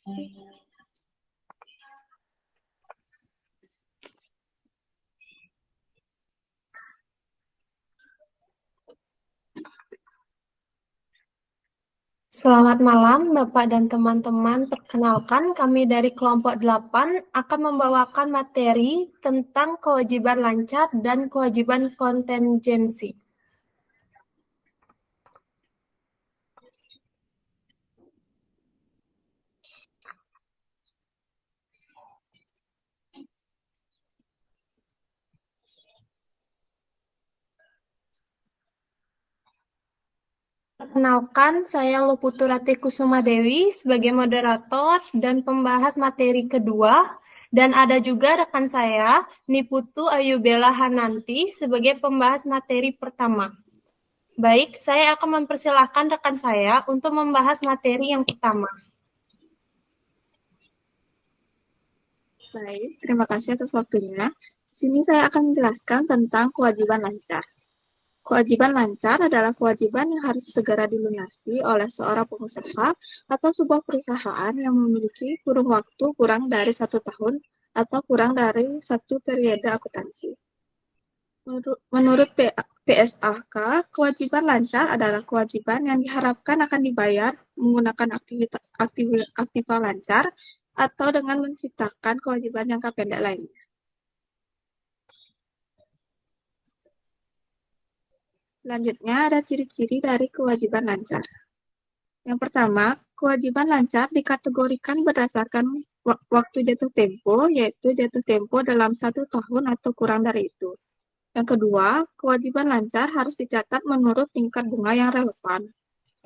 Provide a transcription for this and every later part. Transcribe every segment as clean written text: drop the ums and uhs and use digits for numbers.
Selamat malam, Bapak dan teman-teman. Perkenalkan, kami dari kelompok 8 akan membawakan materi tentang kewajiban lancar dan kewajiban kontingensi. Perkenalkan, saya Luputurati Kusuma Dewi sebagai moderator dan pembahas materi kedua, dan ada juga rekan saya, Niputu Ayubela Hananti sebagai pembahas materi pertama. Baik, saya akan mempersilahkan rekan saya untuk membahas materi yang pertama. Baik, terima kasih atas waktunya. Di sini saya akan menjelaskan tentang kewajiban lancar. Kewajiban lancar adalah kewajiban yang harus segera dilunasi oleh seorang pengusaha atau sebuah perusahaan yang memiliki kurun waktu kurang dari 1 tahun atau kurang dari 1 periode akuntansi. Menurut PSAK, kewajiban lancar adalah kewajiban yang diharapkan akan dibayar menggunakan aktiva lancar atau dengan menciptakan kewajiban jangka pendek lainnya. Selanjutnya ada ciri-ciri dari kewajiban lancar. Yang pertama, kewajiban lancar dikategorikan berdasarkan waktu jatuh tempo, yaitu jatuh tempo dalam 1 tahun atau kurang dari itu. Yang kedua, kewajiban lancar harus dicatat menurut tingkat bunga yang relevan.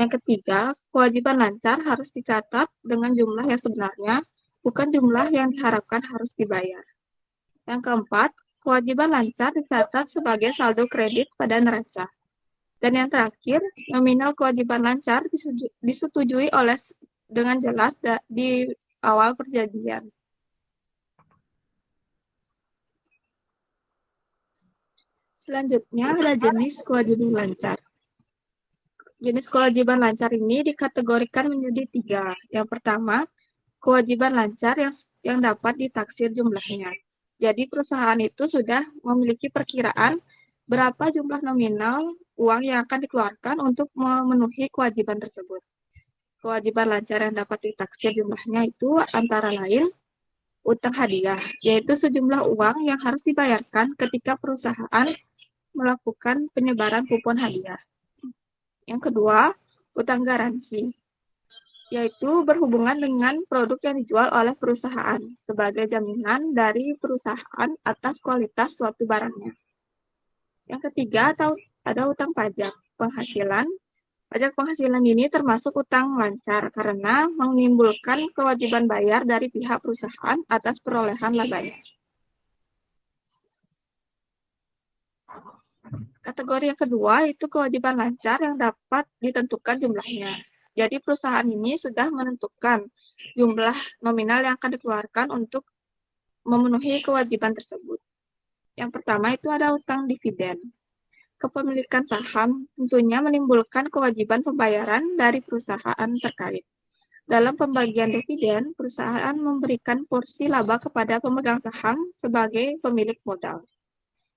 Yang ketiga, kewajiban lancar harus dicatat dengan jumlah yang sebenarnya, bukan jumlah yang diharapkan harus dibayar. Yang keempat, kewajiban lancar dicatat sebagai saldo kredit pada neraca. Dan yang terakhir, nominal kewajiban lancar disetujui dengan jelas di awal perjanjian. Selanjutnya ada jenis kewajiban lancar. Jenis kewajiban lancar ini dikategorikan menjadi 3. Yang pertama, kewajiban lancar yang dapat ditaksir jumlahnya. Jadi perusahaan itu sudah memiliki perkiraan berapa jumlah nominal uang yang akan dikeluarkan untuk memenuhi kewajiban tersebut. Kewajiban lancar yang dapat ditaksir jumlahnya itu antara lain utang hadiah, yaitu sejumlah uang yang harus dibayarkan ketika perusahaan melakukan penyebaran kupon hadiah. Yang kedua, utang garansi, yaitu berhubungan dengan produk yang dijual oleh perusahaan sebagai jaminan dari perusahaan atas kualitas suatu barangnya. Yang ketiga, ada utang pajak penghasilan. Pajak penghasilan ini termasuk utang lancar karena menimbulkan kewajiban bayar dari pihak perusahaan atas perolehan labanya. Kategori yang kedua itu kewajiban lancar yang dapat ditentukan jumlahnya. Jadi perusahaan ini sudah menentukan jumlah nominal yang akan dikeluarkan untuk memenuhi kewajiban tersebut. Yang pertama itu ada utang dividen. Kepemilikan saham tentunya menimbulkan kewajiban pembayaran dari perusahaan terkait. Dalam pembagian dividen, perusahaan memberikan porsi laba kepada pemegang saham sebagai pemilik modal.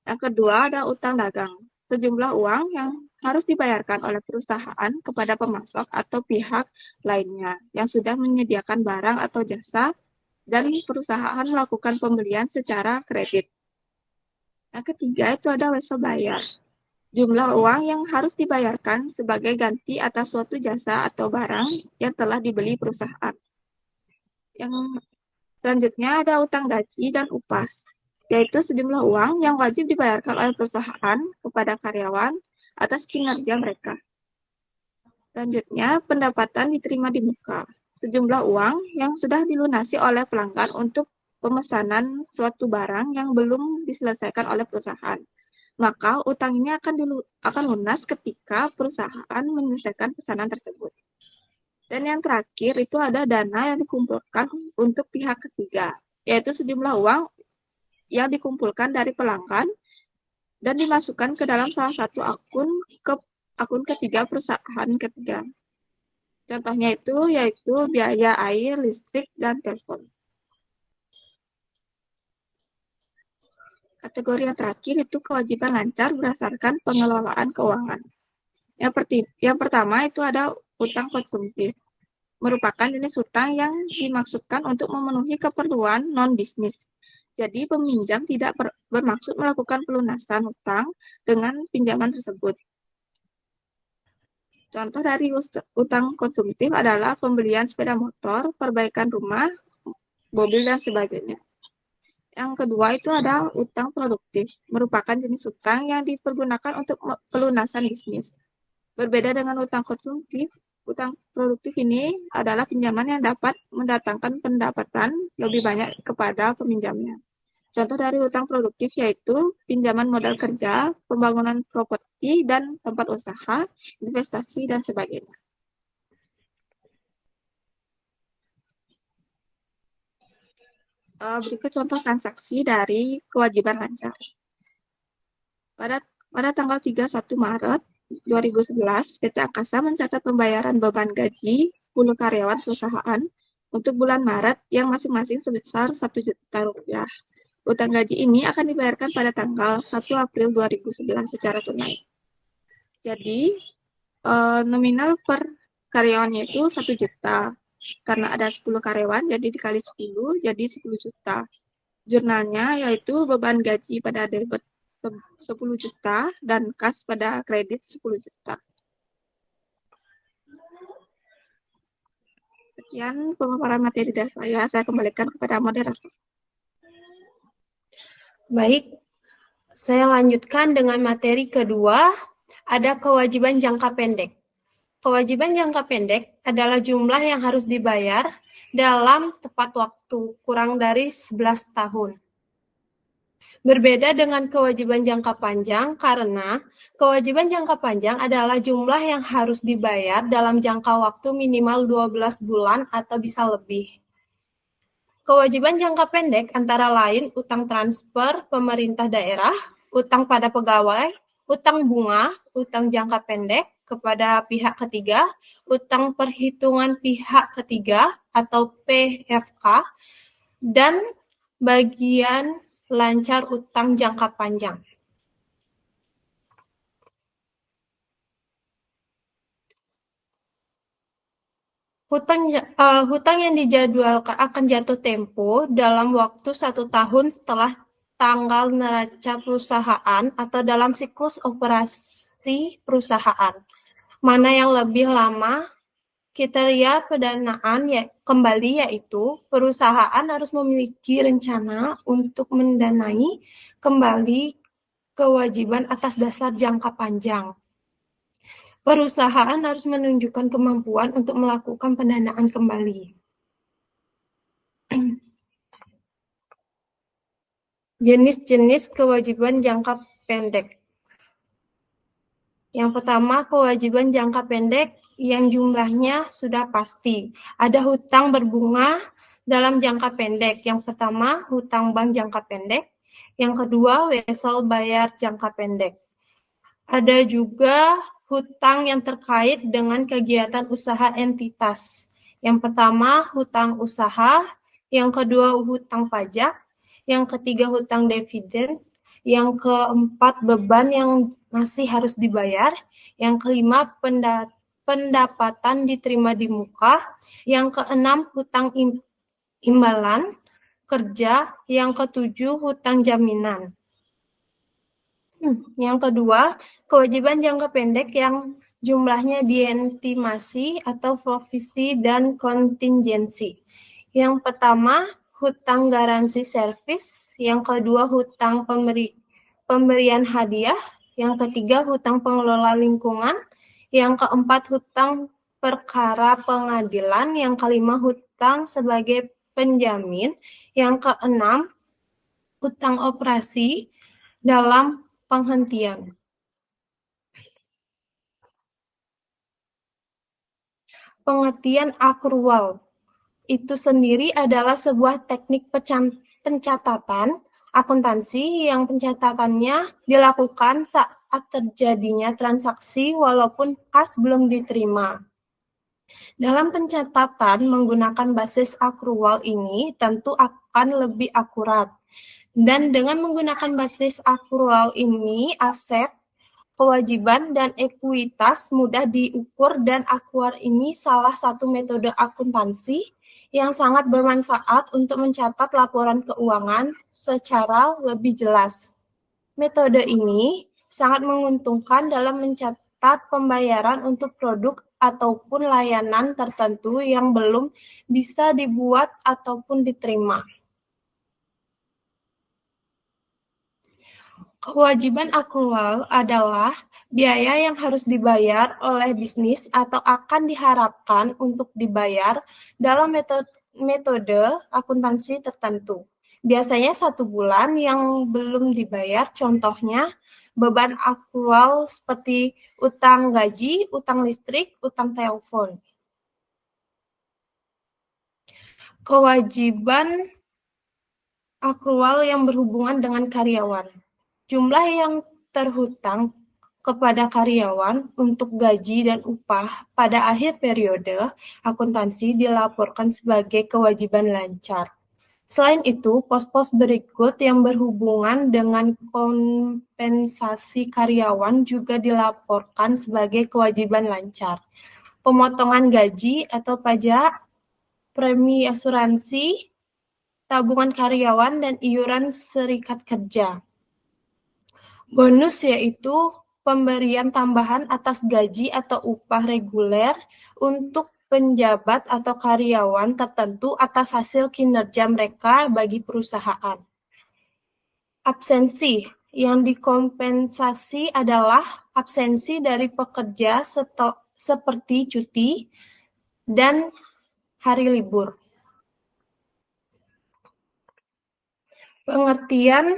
Yang kedua ada utang dagang. Sejumlah uang yang harus dibayarkan oleh perusahaan kepada pemasok atau pihak lainnya yang sudah menyediakan barang atau jasa dan perusahaan melakukan pembelian secara kredit. Yang ketiga itu ada wesel bayar. Jumlah uang yang harus dibayarkan sebagai ganti atas suatu jasa atau barang yang telah dibeli perusahaan. Yang selanjutnya ada utang gaji dan upas, yaitu sejumlah uang yang wajib dibayarkan oleh perusahaan kepada karyawan atas kinerja mereka. Selanjutnya, pendapatan diterima di muka, sejumlah uang yang sudah dilunasi oleh pelanggan untuk pemesanan suatu barang yang belum diselesaikan oleh perusahaan. Maka utang ini akan lunas ketika perusahaan menyelesaikan pesanan tersebut. Dan yang terakhir itu ada dana yang dikumpulkan untuk pihak ketiga, yaitu sejumlah uang yang dikumpulkan dari pelanggan dan dimasukkan ke dalam salah satu akun ketiga perusahaan ketiga. Contohnya itu yaitu biaya air, listrik, dan telepon. Kategori yang terakhir itu kewajiban lancar berdasarkan pengelolaan keuangan. Yang pertama itu ada utang konsumtif, merupakan jenis utang yang dimaksudkan untuk memenuhi keperluan non-bisnis. Jadi peminjam tidak bermaksud melakukan pelunasan utang dengan pinjaman tersebut. Contoh dari utang konsumtif adalah pembelian sepeda motor, perbaikan rumah, mobil, dan sebagainya. Yang kedua itu ada utang produktif, merupakan jenis utang yang dipergunakan untuk pelunasan bisnis. Berbeda dengan utang konsumtif, utang produktif ini adalah pinjaman yang dapat mendatangkan pendapatan lebih banyak kepada peminjamnya. Contoh dari utang produktif yaitu pinjaman modal kerja, pembangunan properti dan tempat usaha, investasi, dan sebagainya. Berikut contoh transaksi dari kewajiban lancar. Pada pada tanggal 31 Maret 2011, PT Angkasa mencatat pembayaran beban gaji 10 karyawan perusahaan untuk bulan Maret yang masing-masing sebesar 1 juta rupiah. Utang gaji ini akan dibayarkan pada tanggal 1 April 2011 secara tunai. Jadi, nominal per karyawannya itu 1 juta. Karena ada 10 karyawan, jadi dikali 10, jadi 10 juta. Jurnalnya yaitu beban gaji pada debit 10 juta dan kas pada kredit 10 juta. Sekian pemaparan materi dari saya kembalikan kepada moderator. Baik, saya lanjutkan dengan materi kedua, ada kewajiban jangka pendek. Kewajiban jangka pendek adalah jumlah yang harus dibayar dalam tepat waktu, kurang dari 11 tahun. Berbeda dengan kewajiban jangka panjang karena kewajiban jangka panjang adalah jumlah yang harus dibayar dalam jangka waktu minimal 12 bulan atau bisa lebih. Kewajiban jangka pendek antara lain utang transfer pemerintah daerah, utang pada pegawai, utang bunga, utang jangka pendek kepada pihak ketiga, utang perhitungan pihak ketiga atau PFK, dan bagian lancar utang jangka panjang. Hutang yang dijadwalkan akan jatuh tempo dalam waktu 1 tahun setelah tanggal neraca perusahaan atau dalam siklus operasi perusahaan. Mana yang lebih lama? Kriteria pendanaan kembali yaitu perusahaan harus memiliki rencana untuk mendanai kembali kewajiban atas dasar jangka panjang. Perusahaan harus menunjukkan kemampuan untuk melakukan pendanaan kembali. Jenis-jenis kewajiban jangka pendek. Yang pertama, kewajiban jangka pendek yang jumlahnya sudah pasti. Ada hutang berbunga dalam jangka pendek. Yang pertama, hutang bank jangka pendek. Yang kedua, wesel bayar jangka pendek. Ada juga hutang yang terkait dengan kegiatan usaha entitas. Yang pertama, hutang usaha. Yang kedua, hutang pajak. Yang ketiga, hutang dividen. Yang keempat, beban yang masih harus dibayar. Yang kelima, pendapatan diterima di muka. Yang keenam, hutang imbalan kerja. Yang ketujuh, hutang jaminan. Yang kedua, kewajiban jangka pendek yang jumlahnya dientimasi atau provisi dan kontingensi. Yang pertama, hutang garansi servis. Yang kedua, hutang pemberian hadiah. Yang ketiga, hutang pengelola lingkungan. Yang keempat, hutang perkara pengadilan. Yang kelima, hutang sebagai penjamin. Yang keenam, hutang operasi dalam penghentian. Pengertian akrual itu sendiri adalah sebuah teknik pencatatan akuntansi yang pencatatannya dilakukan saat terjadinya transaksi walaupun kas belum diterima. Dalam pencatatan menggunakan basis akrual ini tentu akan lebih akurat. Dan dengan menggunakan basis akrual ini, aset, kewajiban, dan ekuitas mudah diukur dan akrual ini salah satu metode akuntansi yang sangat bermanfaat untuk mencatat laporan keuangan secara lebih jelas. Metode ini sangat menguntungkan dalam mencatat pembayaran untuk produk ataupun layanan tertentu yang belum bisa dibuat ataupun diterima. Kewajiban akrual adalah biaya yang harus dibayar oleh bisnis atau akan diharapkan untuk dibayar dalam metode akuntansi tertentu. Biasanya 1 bulan yang belum dibayar, contohnya beban akrual seperti utang gaji, utang listrik, utang telepon. Kewajiban akrual yang berhubungan dengan karyawan. Jumlah yang terhutang kepada karyawan untuk gaji dan upah pada akhir periode akuntansi dilaporkan sebagai kewajiban lancar. Selain itu, pos-pos berikut yang berhubungan dengan kompensasi karyawan juga dilaporkan sebagai kewajiban lancar. Pemotongan gaji atau pajak, premi asuransi, tabungan karyawan, dan iuran serikat kerja. Bonus yaitu pemberian tambahan atas gaji atau upah reguler untuk penjabat atau karyawan tertentu atas hasil kinerja mereka bagi perusahaan. Absensi yang dikompensasi adalah absensi dari pekerja seperti cuti dan hari libur. Pengertian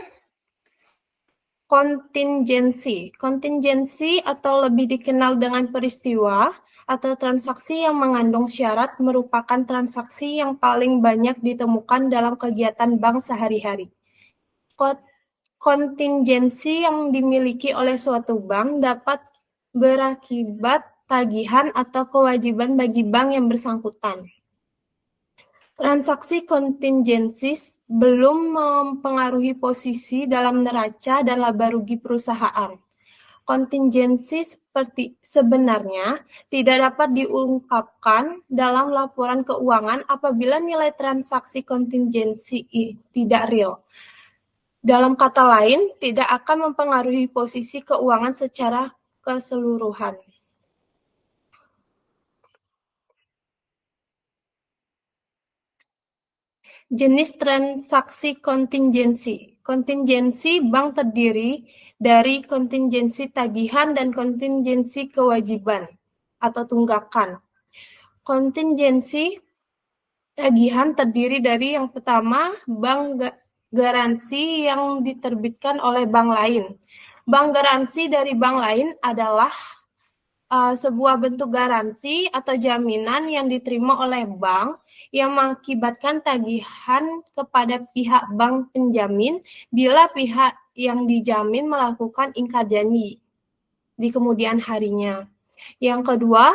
kontingensi. Kontingensi atau lebih dikenal dengan peristiwa atau transaksi yang mengandung syarat merupakan transaksi yang paling banyak ditemukan dalam kegiatan bank sehari-hari. Kontingensi yang dimiliki oleh suatu bank dapat berakibat tagihan atau kewajiban bagi bank yang bersangkutan. Transaksi kontingensi belum mempengaruhi posisi dalam neraca dan laba rugi perusahaan. Kontingensi sebenarnya tidak dapat diungkapkan dalam laporan keuangan apabila nilai transaksi kontingensi tidak real. Dalam kata lain, tidak akan mempengaruhi posisi keuangan secara keseluruhan. Jenis transaksi kontingensi. Kontingensi bank terdiri dari kontingensi tagihan dan kontingensi kewajiban atau tunggakan. Kontingensi tagihan terdiri dari yang pertama, bank garansi yang diterbitkan oleh bank lain. Bank garansi dari bank lain adalah sebuah bentuk garansi atau jaminan yang diterima oleh bank yang mengakibatkan tagihan kepada pihak bank penjamin bila pihak yang dijamin melakukan ingkar janji di kemudian harinya. Yang kedua,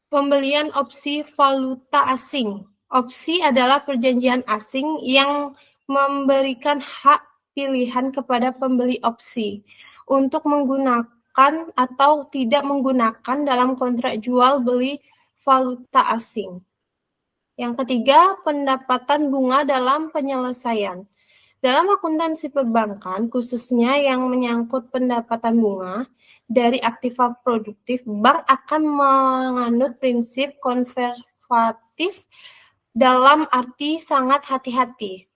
pembelian opsi valuta asing. Opsi adalah perjanjian asing yang memberikan hak pilihan kepada pembeli opsi untuk menggunakan atau tidak menggunakan dalam kontrak jual beli valuta asing. Yang ketiga, pendapatan bunga dalam penyelesaian. Dalam akuntansi perbankan, khususnya yang menyangkut pendapatan bunga dari aktiva produktif, bank akan menganut prinsip konservatif dalam arti sangat hati-hati.